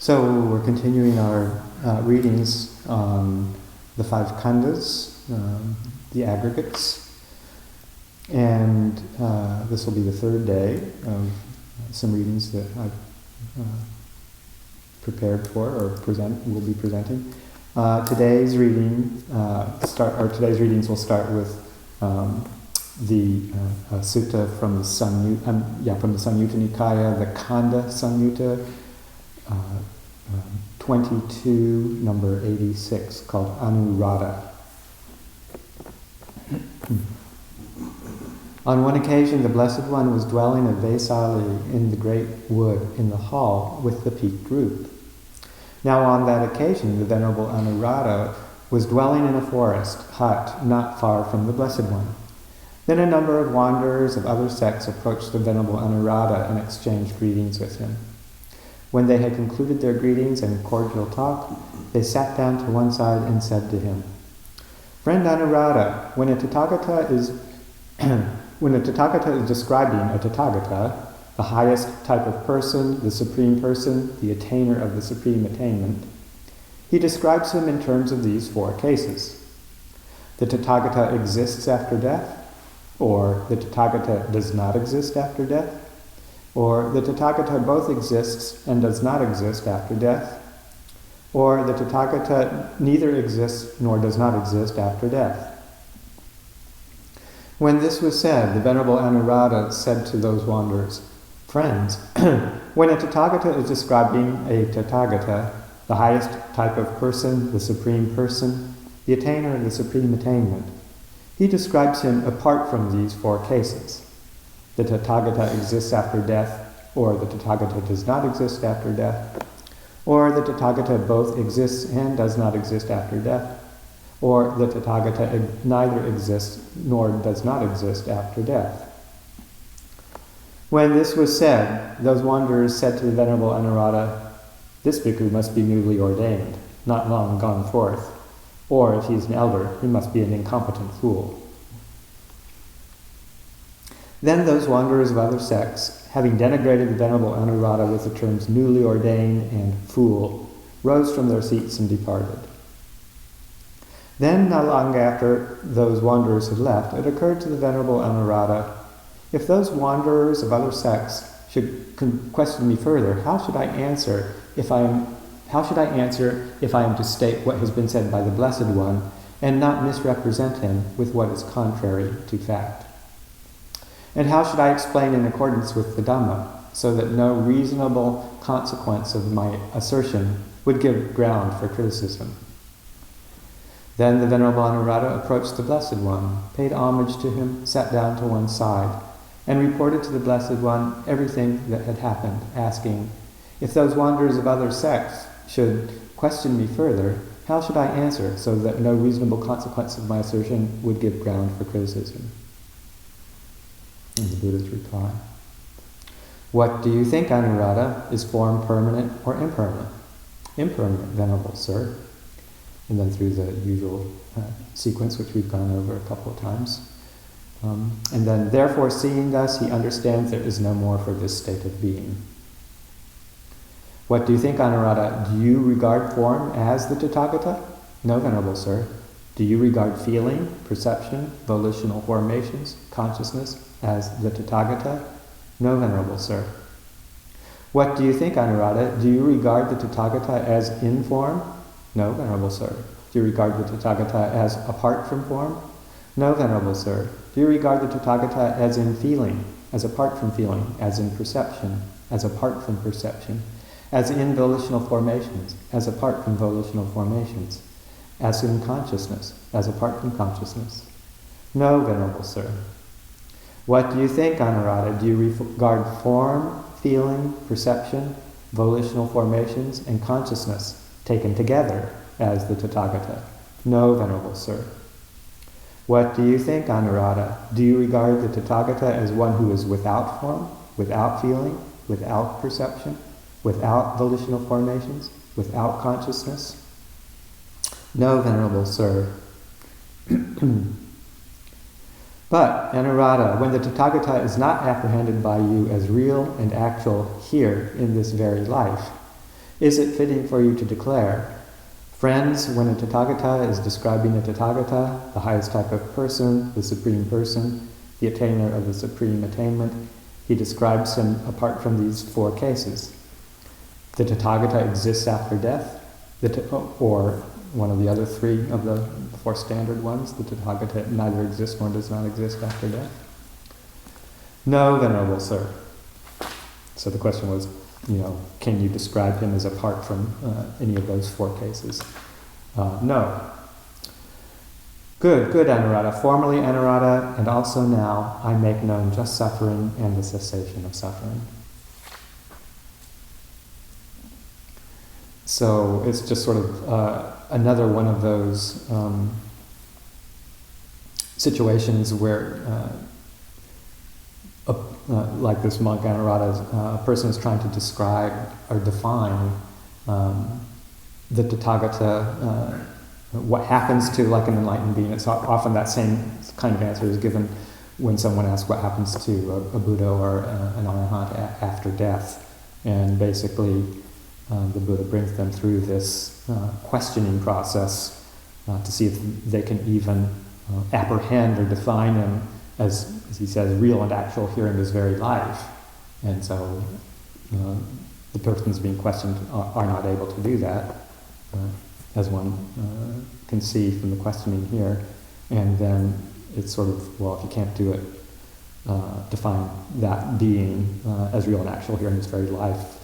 So we're continuing our readings on the five Khandas, the aggregates, and this will be the third day of some readings that I've prepared for or will be presenting. Today's readings will start with the sutta from the Samyutta Nikaya, the Khanda Samyutta, 22, number 86, called Anuradha. On one occasion, the Blessed One was dwelling at Vesali in the great wood in the hall with the peaked roof. Now on that occasion, the Venerable Anuradha was dwelling in a forest hut not far from the Blessed One. Then a number of wanderers of other sects approached the Venerable Anuradha and exchanged greetings with him. When they had concluded their greetings and cordial talk, they sat down to one side and said to him, "Friend Anuradha, when a Tathagata is describing a Tathagata, the highest type of person, the supreme person, the attainer of the supreme attainment, he describes him in terms of these four cases. The Tathagata exists after death, or the Tathagata does not exist after death, or the Tathagata both exists and does not exist after death, or the Tathagata neither exists nor does not exist after death." When this was said, the Venerable Anuradha said to those wanderers, "Friends, when a Tathagata is describing a Tathagata, the highest type of person, the supreme person, the attainer of the supreme attainment, he describes him apart from these four cases. The Tathagata exists after death, or the Tathagata does not exist after death, or the Tathagata both exists and does not exist after death, or the Tathagata neither exists nor does not exist after death." When this was said, those wanderers said to the Venerable Anuradha, "This bhikkhu must be newly ordained, not long gone forth, or if he is an elder, he must be an incompetent fool." Then those wanderers of other sects, having denigrated the Venerable Anuradha with the terms newly ordained and fool, rose from their seats and departed. Then, not long after those wanderers had left, it occurred to the Venerable Anuradha, "If those wanderers of other sects should question me further, how should I answer if I am to state what has been said by the Blessed One and not misrepresent him with what is contrary to fact? And how should I explain in accordance with the Dhamma, so that no reasonable consequence of my assertion would give ground for criticism?" Then the Venerable Anuradha approached the Blessed One, paid homage to him, sat down to one side, and reported to the Blessed One everything that had happened, asking, "If those wanderers of other sects should question me further, how should I answer so that no reasonable consequence of my assertion would give ground for criticism?" And the Buddha's reply, "What do you think, Anuradha? Is form permanent or impermanent?" "Impermanent, Venerable Sir." And then through the usual sequence, which we've gone over a couple of times. And then, "Therefore, seeing thus, he understands there is no more for this state of being." "What do you think, Anuradha? Do you regard form as the Tathagata?" "No, Venerable Sir." "Do you regard feeling, perception, volitional formations, consciousness as the Tathagata?" "No, Venerable Sir." "What do you think, Anuradha? Do you regard the Tathagata as in form?" "No, Venerable Sir." "Do you regard the Tathagata as apart from form?" "No, Venerable Sir." "Do you regard the Tathagata as in feeling, as apart from feeling, as in perception, as apart from perception, as in volitional formations, as apart from volitional formations, as in consciousness, as apart from consciousness?" "No, Venerable Sir." "What do you think, Anuradha? Do you regard form, feeling, perception, volitional formations, and consciousness taken together as the Tathagata?" "No, Venerable Sir." "What do you think, Anuradha? Do you regard the Tathagata as one who is without form, without feeling, without perception, without volitional formations, without consciousness?" "No, Venerable Sir." But, Anuradha, when the Tathagata is not apprehended by you as real and actual here in this very life, Is it fitting for you to declare, friends, when a Tathagata is describing a Tathagata, the highest type of person, the supreme person, the attainer of the supreme attainment, he describes him apart from these four cases. The Tathagata exists after death, or one of the other three of the four standard ones, the Tathagata neither exists nor does not exist after death. No, Venerable Sir. So the question was, can you describe him as apart from any of those four cases? No. Good, Anuradha. Formerly Anuradha, and also now, I make known just suffering and the cessation of suffering. So it's just sort of another one of those situations where, like this monk Anuradha, a person is trying to describe or define the Tathagata, what happens to like an enlightened being. It's often that same kind of answer is given when someone asks what happens to a Buddha or an Arahant after death. And basically, the Buddha brings them through this questioning process to see if they can even apprehend or define him as he says, real and actual here in this very life. And so the persons being questioned are not able to do that, as one can see from the questioning here. And then it's sort of, well, if you can't do it, define that being as real and actual here in this very life,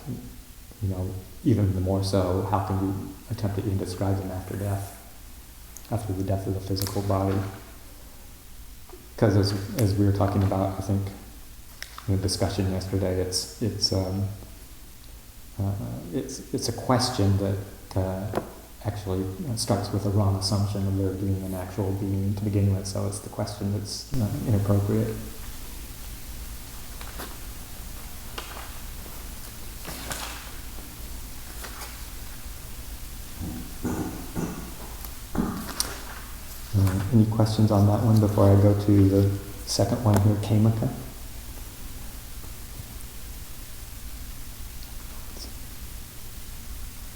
even the more so, how can you attempt to even describe them after death, after the death of the physical body? Because as we were talking about, I think, in the discussion yesterday, it's a question that actually starts with a wrong assumption of there being an actual being to begin with. So it's the question that's inappropriate. Any questions on that one before I go to the second one here, Kamaka?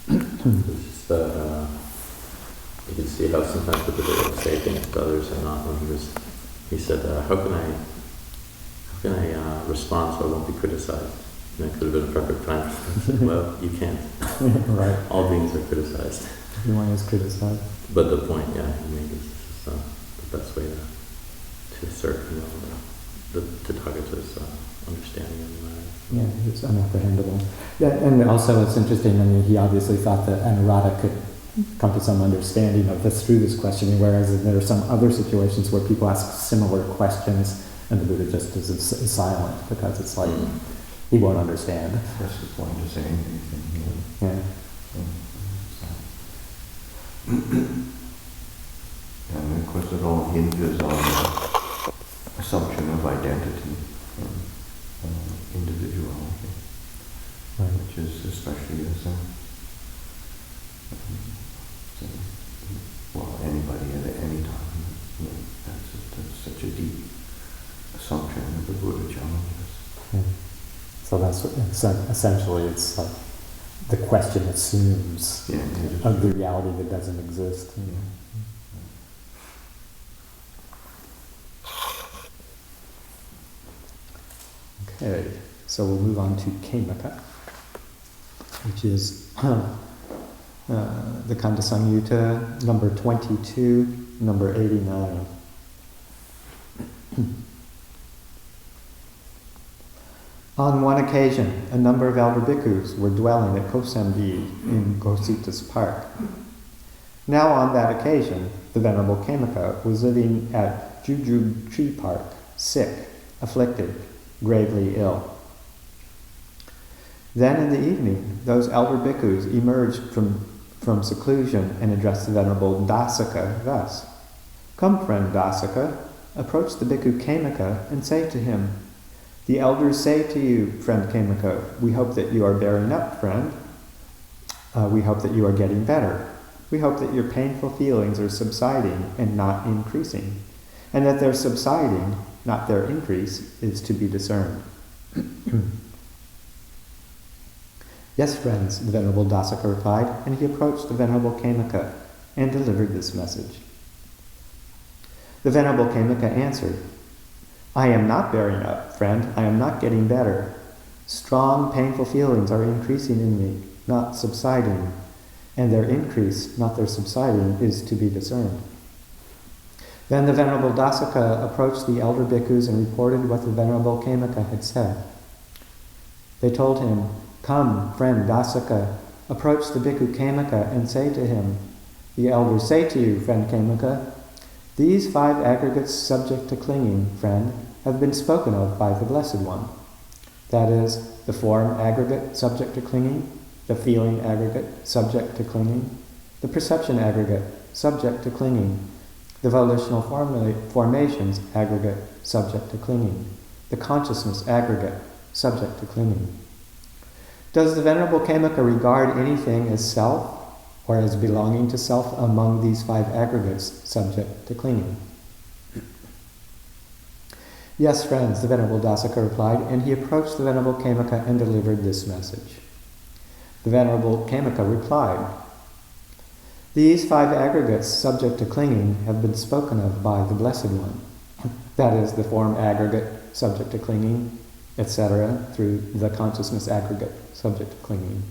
It's you can see how sometimes the Buddha will say things to others and not. When he said, how can I respond so I won't be criticized? And it could have been a perfect time. Well, you can't. Right. All beings are criticized. Everyone is criticized. But the point, he made is the best way to assert, the Tathagata's understanding of the matter. Yeah, it's unapprehendable. Yeah, and also it's interesting, he obviously thought that Anuradha could come to some understanding of this through this questioning, whereas there are some other situations where people ask similar questions and the Buddha just is silent because it's like he won't understand. That's the point of saying anything. Yeah. And of course it all hinges on the assumption of identity and individuality, Right. which is especially as anybody at any time. That's such a deep assumption that the Buddha challenges. Yeah. So that's what, essentially it's like the question assumes of the reality that doesn't exist. Okay, so we'll move on to Kamaka, which is the Khandas Samyutta, number 22, number 89. On one occasion, a number of elder bhikkhus were dwelling at Kosambi in Conceit Park. Now on that occasion, the Venerable Kamaka was living at Jujub Tree Park, sick, afflicted, gravely ill. Then in the evening, those elder bhikkhus emerged from seclusion and addressed the Venerable Dasaka thus: "Come, friend Dasaka, approach the bhikkhu Kamaka and say to him, 'The elders say to you, friend Kamaka, we hope that you are bearing up, friend. We hope that you are getting better. We hope that your painful feelings are subsiding and not increasing, and that their subsiding, not their increase, is to be discerned.'" Yes, friends, the Venerable Dasaka replied, and he approached the Venerable Khemaka and delivered this message. The Venerable Khemaka answered, I am not bearing up, friend, I am not getting better. Strong, painful feelings are increasing in me, not subsiding, and their increase, not their subsiding, is to be discerned. Then the Venerable Dasaka approached the elder bhikkhus and reported what the Venerable Khemaka had said. They told him, Come, friend Dasaka, approach the bhikkhu Khemaka and say to him, The elders say to you, friend Khemaka, these 5 aggregates subject to clinging, friend, have been spoken of by the Blessed One. That is, the form aggregate subject to clinging, the feeling aggregate subject to clinging, the perception aggregate subject to clinging, the volitional formations aggregate subject to clinging, the consciousness aggregate subject to clinging. Does the Venerable Khemaka regard anything as self or as belonging to self among these 5 aggregates subject to clinging? Yes, friends, the Venerable Dasaka replied, and he approached the Venerable Khemaka and delivered this message. The Venerable Khemaka replied, These 5 aggregates subject to clinging have been spoken of by the Blessed One. That is, the form aggregate subject to clinging, etc., through the consciousness aggregate subject to clinging.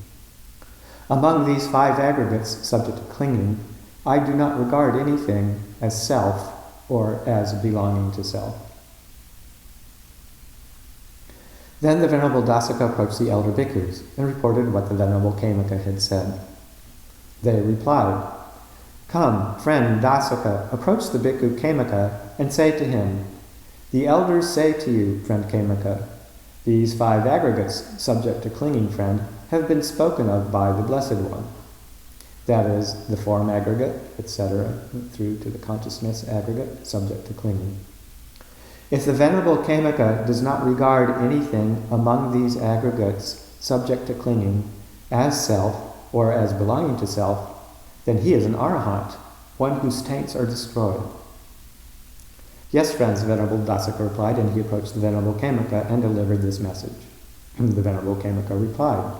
Among these 5 aggregates subject to clinging, I do not regard anything as self or as belonging to self. Then the Venerable Dasaka approached the elder bhikkhus and reported what the Venerable Khemaka had said. They replied, Come, friend Dasaka, approach the bhikkhu Khemaka and say to him, The elders say to you, friend Khemaka, these 5 aggregates subject to clinging, friend, have been spoken of by the Blessed One. That is, the form aggregate, etc., through to the consciousness aggregate subject to clinging. If the Venerable Khemaka does not regard anything among these aggregates subject to clinging as self or as belonging to self, then he is an arahant, one whose taints are destroyed. Yes, friends, the Venerable Dasaka replied, and he approached the Venerable Khemaka and delivered this message. The Venerable Khemaka replied,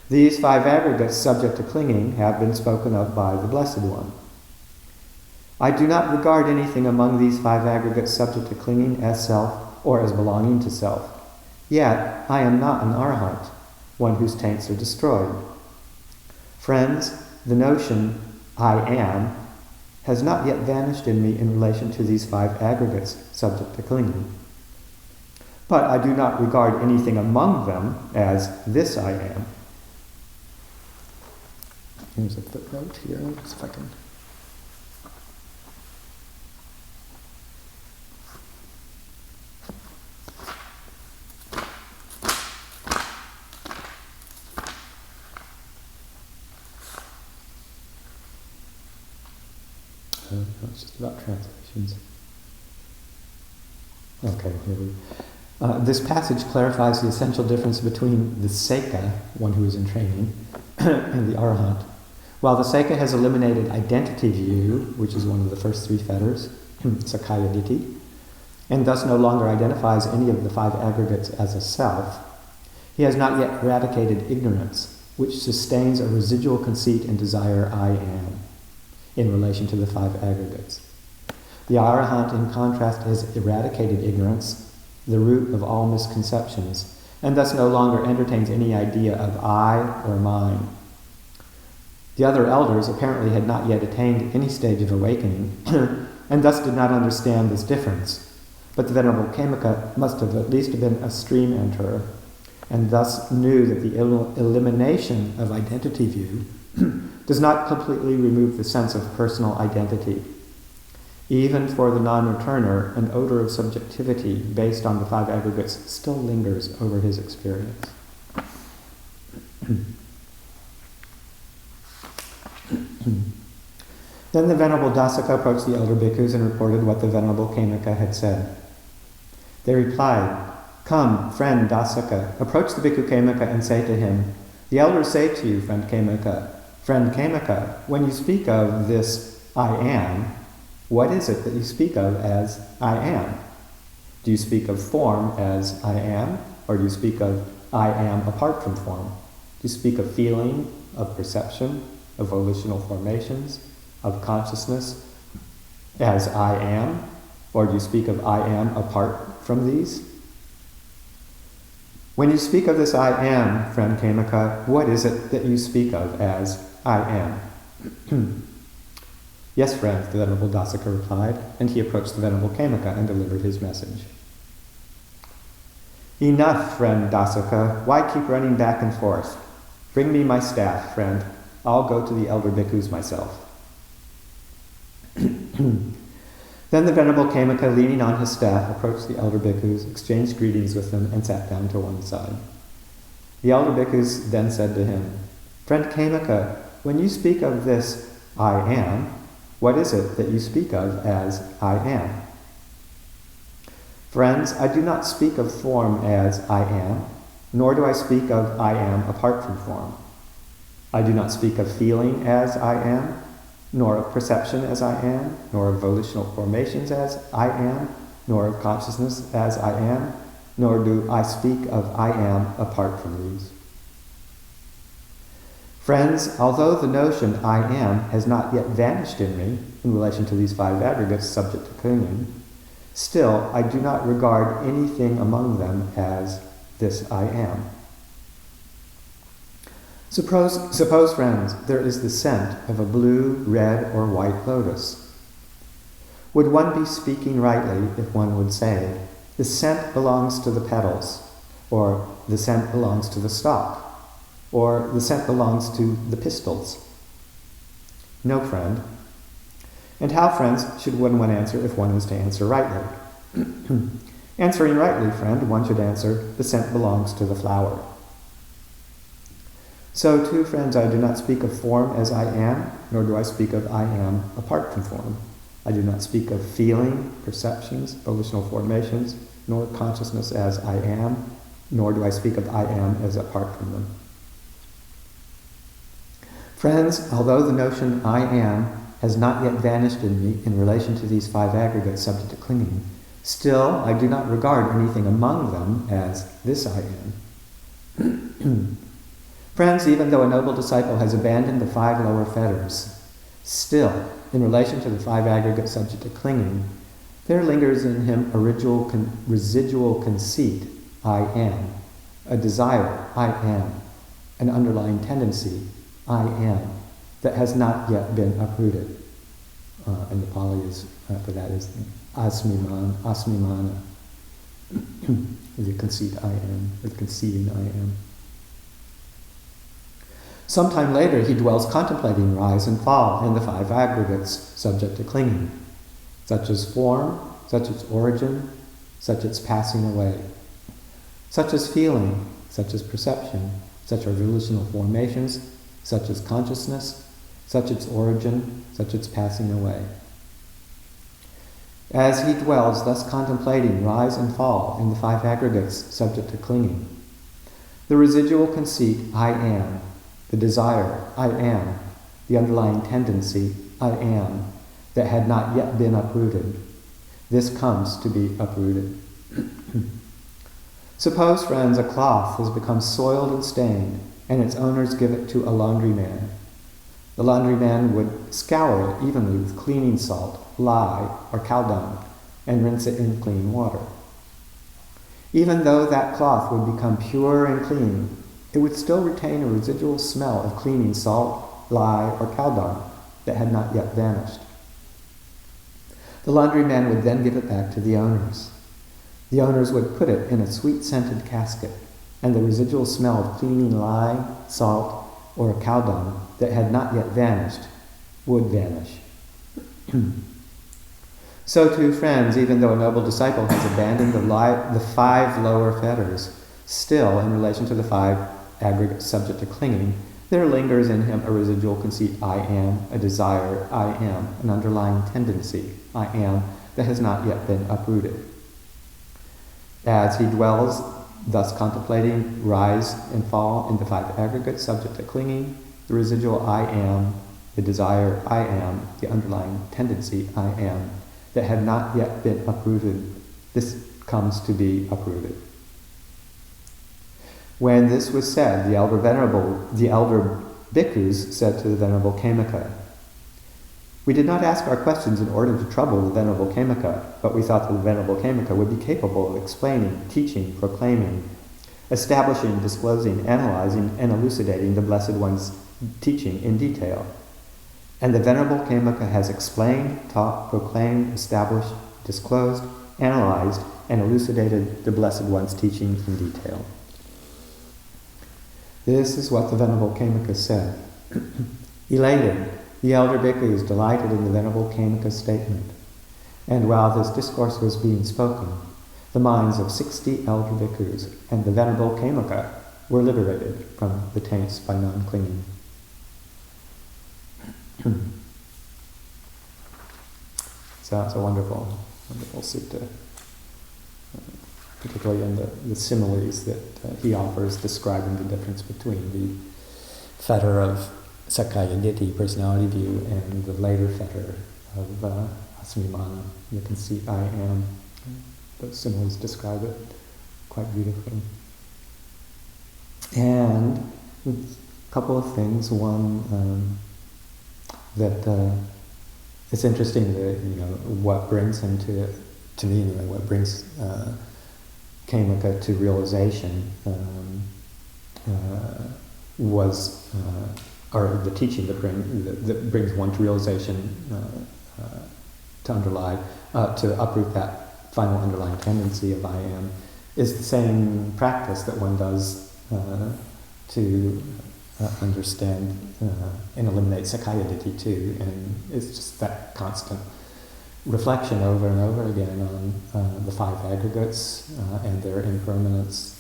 These 5 aggregates subject to clinging have been spoken of by the Blessed One. I do not regard anything among these 5 aggregates subject to clinging as self or as belonging to self. Yet I am not an arahant, one whose taints are destroyed. Friends, the notion, I am, has not yet vanished in me in relation to these 5 aggregates subject to clinging. But I do not regard anything among them as this I am. Here's a footnote here, let's see if I can... No, it's just about translations. Okay, here we this passage clarifies the essential difference between the Seka, one who is in training, and the Arahant. While the Seka has eliminated identity view, which is one of the first 3 fetters, Sakaya Ditti, and thus no longer identifies any of the 5 aggregates as a self, he has not yet eradicated ignorance, which sustains a residual conceit and desire I am, in relation to the 5 aggregates. The Arahant, in contrast, has eradicated ignorance, the root of all misconceptions, and thus no longer entertains any idea of I or mine. The other elders apparently had not yet attained any stage of awakening, and thus did not understand this difference. But the Venerable Khemaka must have at least been a stream enterer, and thus knew that the elimination of identity view does not completely remove the sense of personal identity. Even for the non-returner, an odor of subjectivity based on the 5 aggregates still lingers over his experience. Then the Venerable Dasaka approached the elder bhikkhus and reported what the Venerable Khemaka had said. They replied, Come, friend Dasaka, approach the bhikkhu Khemaka and say to him, The elders say to you, friend Khemaka, when you speak of this I am, what is it that you speak of as I am? Do you speak of form as I am, or do you speak of I am apart from form? Do you speak of feeling, of perception, of volitional formations, of consciousness as I am? Or do you speak of I am apart from these? When you speak of this I am, friend Khemaka, what is it that you speak of as I am? Yes, friend, the Venerable Dasaka replied, and he approached the Venerable Khemaka and delivered his message. Enough, friend Dasaka, why keep running back and forth? Bring me my staff, friend. I'll go to the elder bhikkhus myself. Then the Venerable Khemaka, leaning on his staff, approached the elder bhikkhus, exchanged greetings with them, and sat down to one side. The elder bhikkhus then said to him, Friend Khemaka, when you speak of this I am, what is it that you speak of as I am? Friends, I do not speak of form as I am, nor do I speak of I am apart from form. I do not speak of feeling as I am, nor of perception as I am, nor of volitional formations as I am, nor of consciousness as I am, nor do I speak of I am apart from these. Friends, although the notion I am has not yet vanished in me in relation to these five aggregates subject to clinging, still I do not regard anything among them as this I am. Suppose, friends, there is the scent of a blue, red, or white lotus. Would one be speaking rightly if one would say, the scent belongs to the petals, or the scent belongs to the stalk, or the scent belongs to the pistils? No, friend. And how, friends, should one answer if one is to answer rightly? Answering rightly, friend, one should answer, the scent belongs to the flower. So too, friends, I do not speak of form as I am, nor do I speak of I am apart from form. I do not speak of feeling, perceptions, volitional formations, nor consciousness as I am, nor do I speak of I am as apart from them. Friends, although the notion I am has not yet vanished in me in relation to these five aggregates subject to clinging, still I do not regard anything among them as this I am. Friends, even though a noble disciple has abandoned the five lower fetters, still, in relation to the five aggregates subject to clinging, there lingers in him a residual conceit, I am, a desire, I am, an underlying tendency, I am, that has not yet been uprooted. And the Pali is, for that is asmimana, the conceit I am, the conceiving I am. Sometime later, he dwells contemplating rise and fall in the five aggregates subject to clinging, such as form, such as origin, such as passing away, such as feeling, such as perception, such as volitional formations, such as consciousness, such its origin, such its passing away. As he dwells thus contemplating rise and fall in the five aggregates subject to clinging, the residual conceit, I am, the desire, I am, the underlying tendency, I am, that had not yet been uprooted, this comes to be uprooted. Suppose, friends, a cloth has become soiled and stained, and its owners give it to a laundryman. The laundryman would scour it evenly with cleaning salt, lye, or cow dung, and rinse it in clean water. Even though that cloth would become pure and clean, it would still retain a residual smell of cleaning salt, lye, or cow dung that had not yet vanished. The laundryman would then give it back to the owners. The owners would put it in a sweet-scented casket, and the residual smell of cleaning lye, salt, or cow dung that had not yet vanished would vanish. So too, friends, even though a noble disciple has abandoned the five lower fetters, still, in relation to the five aggregates subject to clinging, there lingers in him a residual conceit, I am, a desire, I am, an underlying tendency, I am, that has not yet been uprooted. As he dwells, thus contemplating rise and fall in the five aggregates subject to clinging, the residual I am, the desire I am, the underlying tendency I am, that had not yet been uprooted, this comes to be uprooted. When this was said, the elder bhikkhus said to the Venerable Khemaka, "We did not ask our questions in order to trouble the Venerable Khemaka, but we thought that the Venerable Khemaka would be capable of explaining, teaching, proclaiming, establishing, disclosing, analyzing, and elucidating the Blessed One's teaching in detail. And the Venerable Khemaka has explained, taught, proclaimed, established, disclosed, analyzed, and elucidated the Blessed One's teaching in detail." This is what the Venerable Khemaka said. Elated, the elder bhikkhus delighted in the Venerable Khemaka's statement. And while this discourse was being spoken, the minds of 60 elder bhikkhus and the Venerable Khemaka were liberated from the taints by non-clinging. So it's a wonderful, wonderful sutta, particularly in the similes that he offers describing the difference between the fetter of Sakkaya Ditthi, personality view, and the later fetter of Asmimana, the conceit I am. Those similes describe it quite beautifully. And a couple of things. One, that it's interesting that, what brings him to me anyway, what brings Khemaka to realization was, or the teaching that brings one to realization to uproot that final underlying tendency of I am, is the same practice that one does to understand and eliminate Sakkaya Ditthi too, and it's just that constant reflection over and over again on the five aggregates and their impermanence,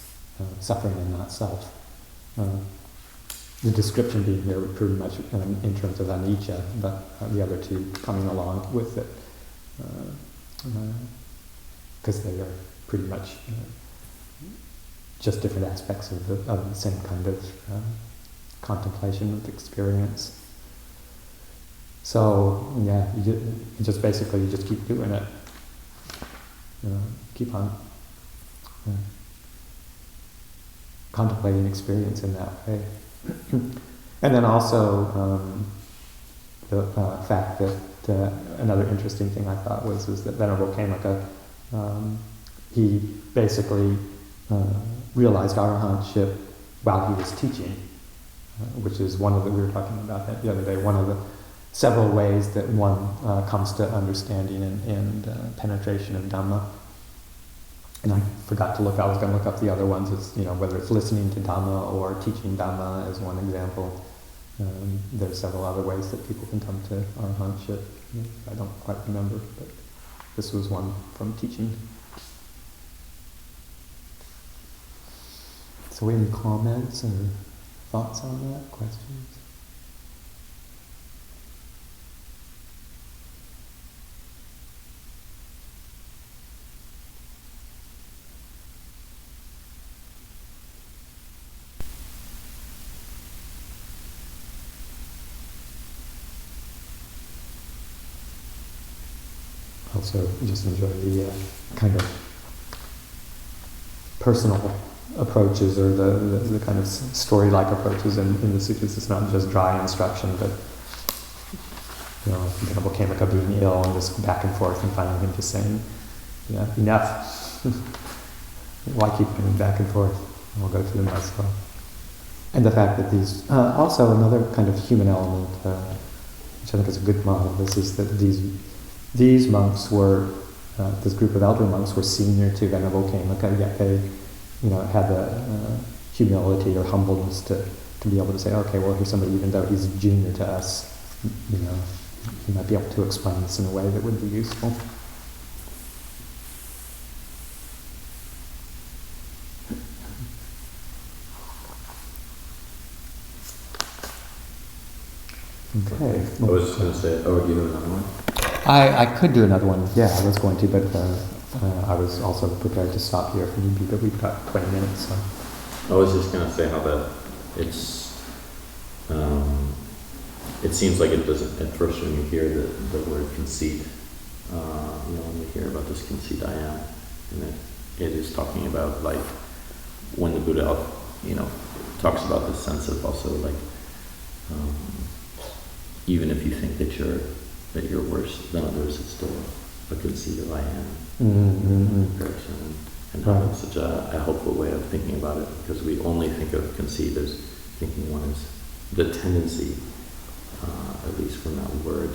suffering and not self. The description being here pretty much in terms of anicca, but the other two coming along with it, because they are pretty much just different aspects of the same kind of contemplation of experience. So yeah, you just keep doing it. Keep on contemplating experience in that way. And then also the fact that another interesting thing I thought is that Venerable Khemaka, he basically realized arahantship while he was teaching, which is one of we were talking about that the other day, one of the several ways that one comes to understanding and penetration of Dhamma. And I forgot to I was going to look up the other ones, whether it's listening to Dhamma or teaching Dhamma as one example. There are several other ways that people can come to arahantship. I don't quite remember, but this was one from teaching. So any comments or thoughts on that? Questions? Also just enjoy the kind of personal approaches, or the kind of story-like approaches in the suttas. It's not just dry instruction, but Venerable Khemaka being ill and just back and forth, and finally him just saying, enough. Why keep going back and forth? I'll go through them myself. And the fact that these, also another kind of human element, which I think is a good model, is that these monks were, this group of elder monks were senior to Venerable Khemaka, yet they, had the humility or humbleness to be able to say, okay, well, here's somebody, even though he's junior to us, he might be able to explain this in a way that would be useful. Okay. I was just going to say, do you know another one? I could do another one, yeah, I was going to, but I was also prepared to stop here if need be, but we've got 20 minutes, so. I was just going to say how that it seems like it doesn't, at first when you hear the word conceit, when you hear about this conceit I am, and it is talking about like when the Buddha talks about the sense of also like, even if you think that you're worse than others, it's still a conceit of I am comparison, and how it's such a helpful way of thinking about it, because we only think of conceit as thinking one is the tendency, at least from that word.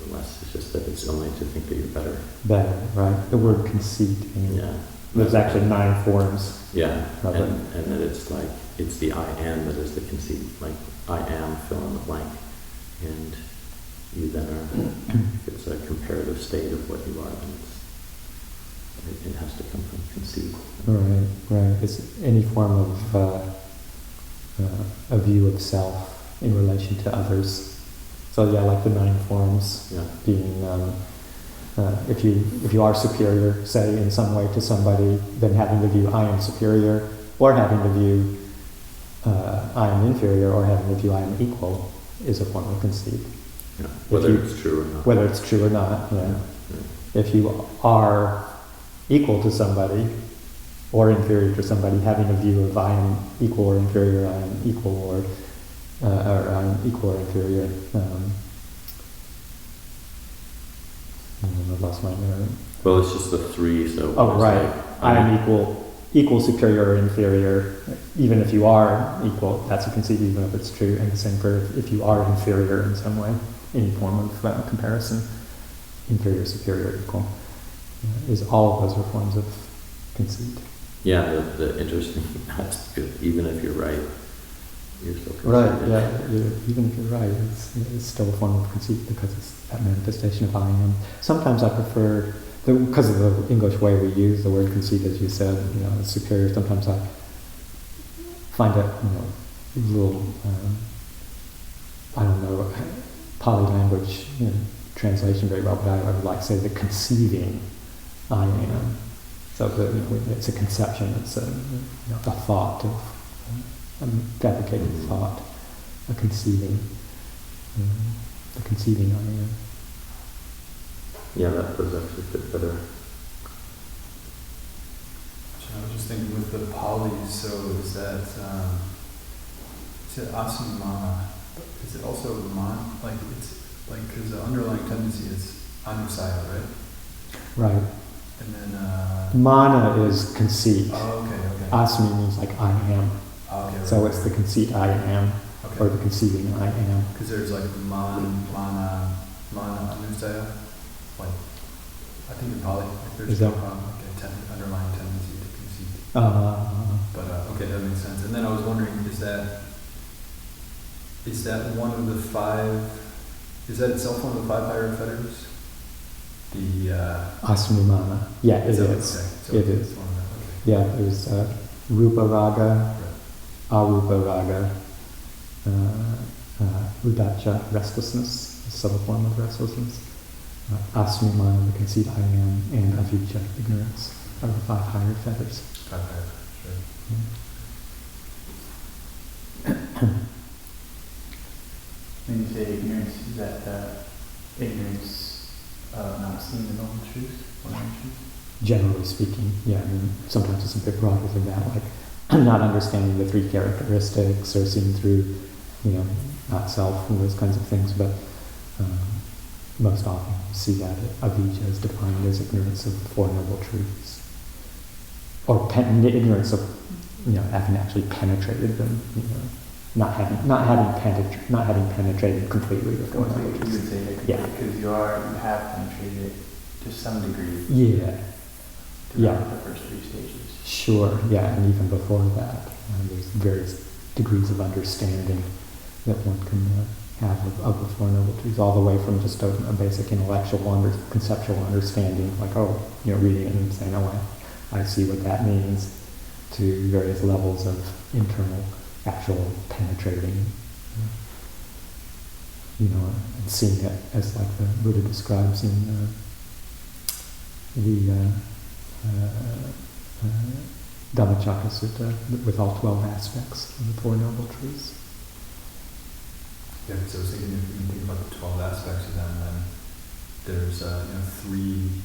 Less it's just that it's only to think that you're better. Better, right? The word conceit. Yeah. There's actually 9 forms. Yeah, of and it. that it's like, it's the I am that is the conceit. Like, I am, fill in the blank. And you then are, if it's a comparative state of what you are, then it has to come from conceit. Right. It's any form of a view of self in relation to others. So yeah, like the 9 forms being, if you are superior, say, in some way to somebody, then having the view I am superior, or having the view I am inferior, or having the view I am equal, is a form of conceit. Yeah. Whether it's true or not. Whether it's true or not, If you are equal to somebody, or inferior to somebody, having a view of I am equal or inferior, I am equal or I'm equal or inferior. I've lost my memory. Well, it's just the 3, so... Oh, right. Like, I am equal, superior, or inferior. Even if you are equal, that's a conceit, even if it's true. And the same for if you are inferior in some way, any form of comparison, inferior, superior, equal, is all of those are forms of conceit. Yeah, the interesting, that's good. Even if you're right, you're still conceited. Right, yeah. Even if you're right, it's still a form of conceit because it's that manifestation of I am. Sometimes I prefer, because of the English way we use the word conceit, as you said, as superior, sometimes I find it, a little, I don't know, Pali language translation very well, but I would like to say the conceiving I am. So it's a conception, it's a thought of, a fabricated thought, a conceiving, the conceiving I am. Yeah, that does actually fit better. I was just thinking with the Pali, so is that, is it asamana? Is it also man? Like, it's like, because the underlying tendency is anusaya, right? Right. And then... Mana is conceit. Oh, okay. Asmi means like I am. Oh, okay, So it's the conceit I am, or the conceiving I am. Because there's like mana anusaya. Like, I think in Pali, like there's like a underlying tendency to conceit. But okay, that makes sense. And then I was wondering, is that one of the 5? Is that itself one of the 5 higher fetters? The Asmimana. Yeah, it is. Okay. So it is. One of them. Okay. Yeah, there's Rupa Raga, Arupa Raga, Udacha, restlessness, a subtle form of restlessness. Asmimana, the conceit I am, and Avijja, ignorance, are the 5 higher fetters. 5 higher fetters, right. When you say ignorance, is that ignorance of not seeing the noble truth, or truth? Generally speaking, yeah. I mean, sometimes it's a bit broader than that, like not understanding the 3 characteristics or seeing through, not self and those kinds of things. But most often you see that avijja is defined as ignorance of the 4 noble truths, or ignorance of, having actually penetrated them. Not having penetrated completely the 4 noble You truths. would say that because you have penetrated it to some degree. Yeah. Throughout the first 3 stages. Sure, yeah, and even before that, there's various degrees of understanding that one can have of the 4 noble truths, all the way from just a basic intellectual conceptual understanding, like, reading it and saying, I see what that means, to various levels of internal, actual penetrating, and seeing it as like the Buddha describes in the Dhammacakka Sutta, with all 12 aspects of the 4 noble truths. Yeah, because I was thinking, if you think about the 12 aspects of them, then there's 3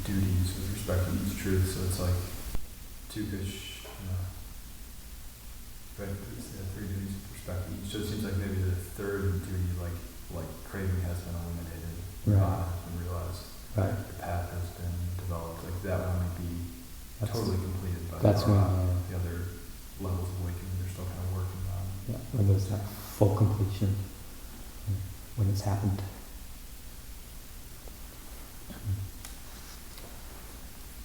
duties with respect to each truth. So it's like tukish, right? It's three duties perspective. So it seems like maybe the third duty, like craving has been eliminated, Right. has been realized, Right. the path has been developed. Like that one might be That's, totally completed, but that's when, the other levels of awakening they're still kind of working on. yeah, when there's that full completion, when it's happened.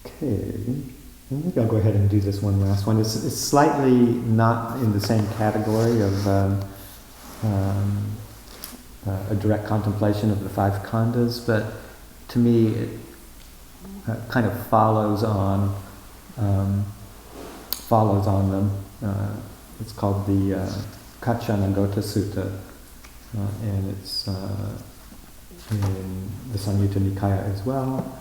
Okay, maybe I'll go ahead and do this one last one. It's slightly not in the same category of a direct contemplation of the five khandas, but to me it kind of follows on them. It's called the Kachanagota Sutta, and it's in the Samyutta Nikaya as well.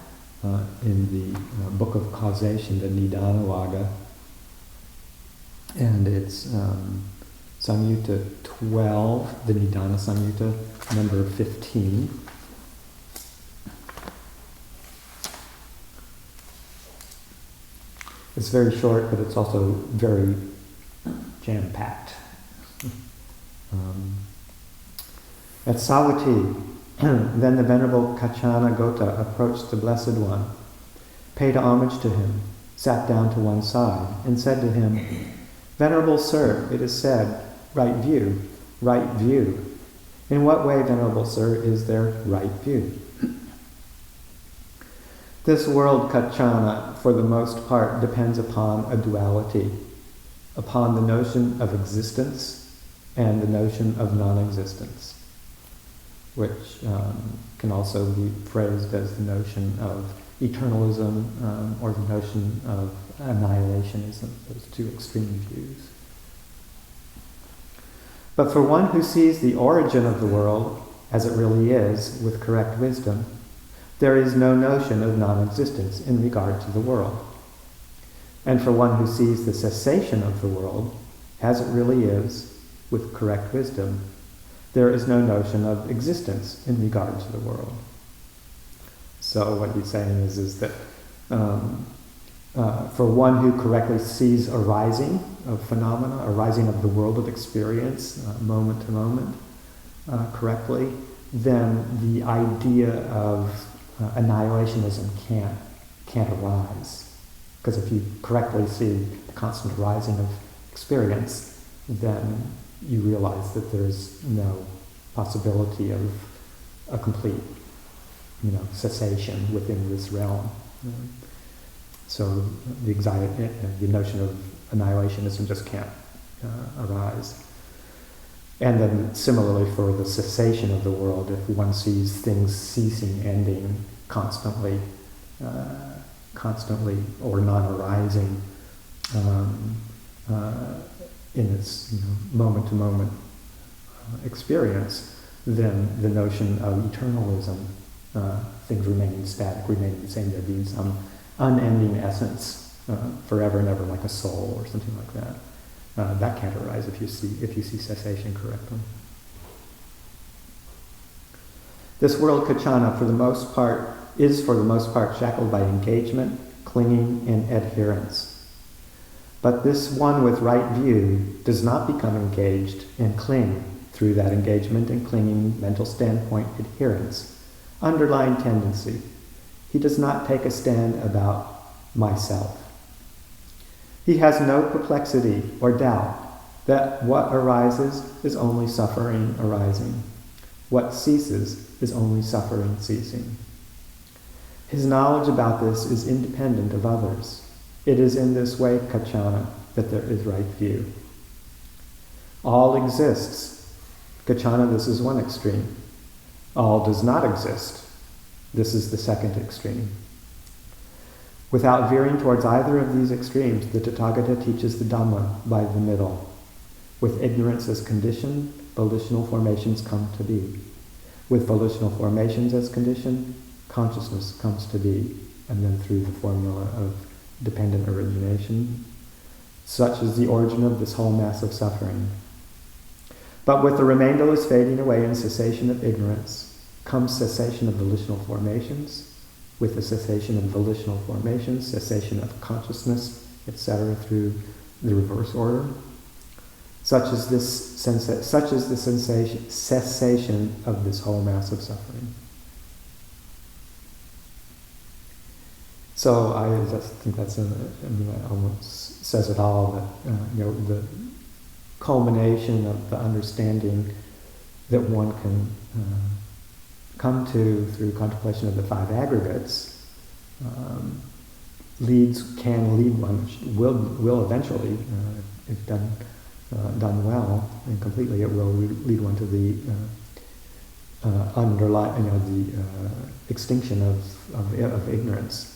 In the book of causation, the Nidana Vagga, and it's Samyutta 12, the Nidana Samyutta, number 15. It's very short, but it's also very jam-packed. At Savatthi, then the Venerable Kachanagota approached the Blessed One, paid homage to him, sat down to one side, and said to him, "Venerable Sir, it is said, right view, right view. In what way, Venerable Sir, is there right view?" This world, Kachana, for the most part, depends upon a duality, upon the notion of existence and the notion of non-existence, which can also be phrased as the notion of eternalism or the notion of annihilationism, those two extreme views. But for one who sees the origin of the world as it really is with correct wisdom, there is no notion of non-existence in regard to the world. And for one who sees the cessation of the world as it really is with correct wisdom, there is no notion of existence in regard to the world. So what he's saying is that for one who correctly sees arising of phenomena, arising of the world of experience, moment to moment, correctly, then the idea of annihilationism can't arise. Because if you correctly see the constant arising of experience, then you realize that there's no possibility of a complete, cessation within this realm. So the notion of annihilationism just can't arise. And then similarly for the cessation of the world, if one sees things ceasing, ending constantly, or non-arising in its moment-to-moment experience, then the notion of eternalism, things remaining static, remaining the same, there being some unending essence, forever and ever, like a soul or something like that. That can't arise if you see cessation correctly. This world, Kachana, is for the most part shackled by engagement, clinging, and adherence. But this one with right view does not become engaged and cling through that engagement and clinging mental standpoint adherence, underlying tendency. He does not take a stand about myself. He has no perplexity or doubt that what arises is only suffering arising. What ceases is only suffering ceasing. His knowledge about this is independent of others. It is in this way, Kachana, that there is right view. All exists. Kachana, this is one extreme. All does not exist. This is the second extreme. Without veering towards either of these extremes, the Tathagata teaches the Dhamma by the middle. With ignorance as condition, volitional formations come to be. With volitional formations as condition, consciousness comes to be. And then through the formula of dependent origination, such is the origin of this whole mass of suffering. But with the remainderless fading away and cessation of ignorance, comes cessation of volitional formations. With the cessation of volitional formations, cessation of consciousness, etc., through the reverse order. such is the cessation of this whole mass of suffering. So I just think that almost says it all. That the culmination of the understanding that one can come to through contemplation of the five aggregates can lead one, will eventually, if done well and completely, it will lead one to the extinction of ignorance.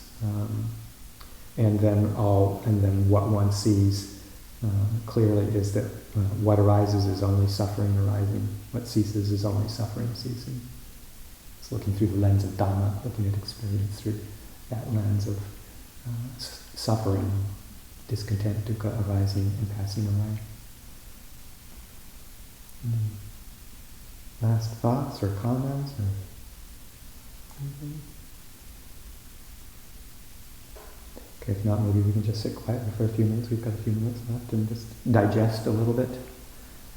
And then what one sees clearly is that what arises is only suffering arising. What ceases is only suffering ceasing. It's looking through the lens of Dhamma, looking at experience through that lens of suffering, discontent, dukkha arising and passing away. Last thoughts or comments? Or anything? Okay, if not, maybe we can just sit quietly for a few minutes. We've got a few minutes left and just digest a little bit,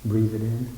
breathe it in.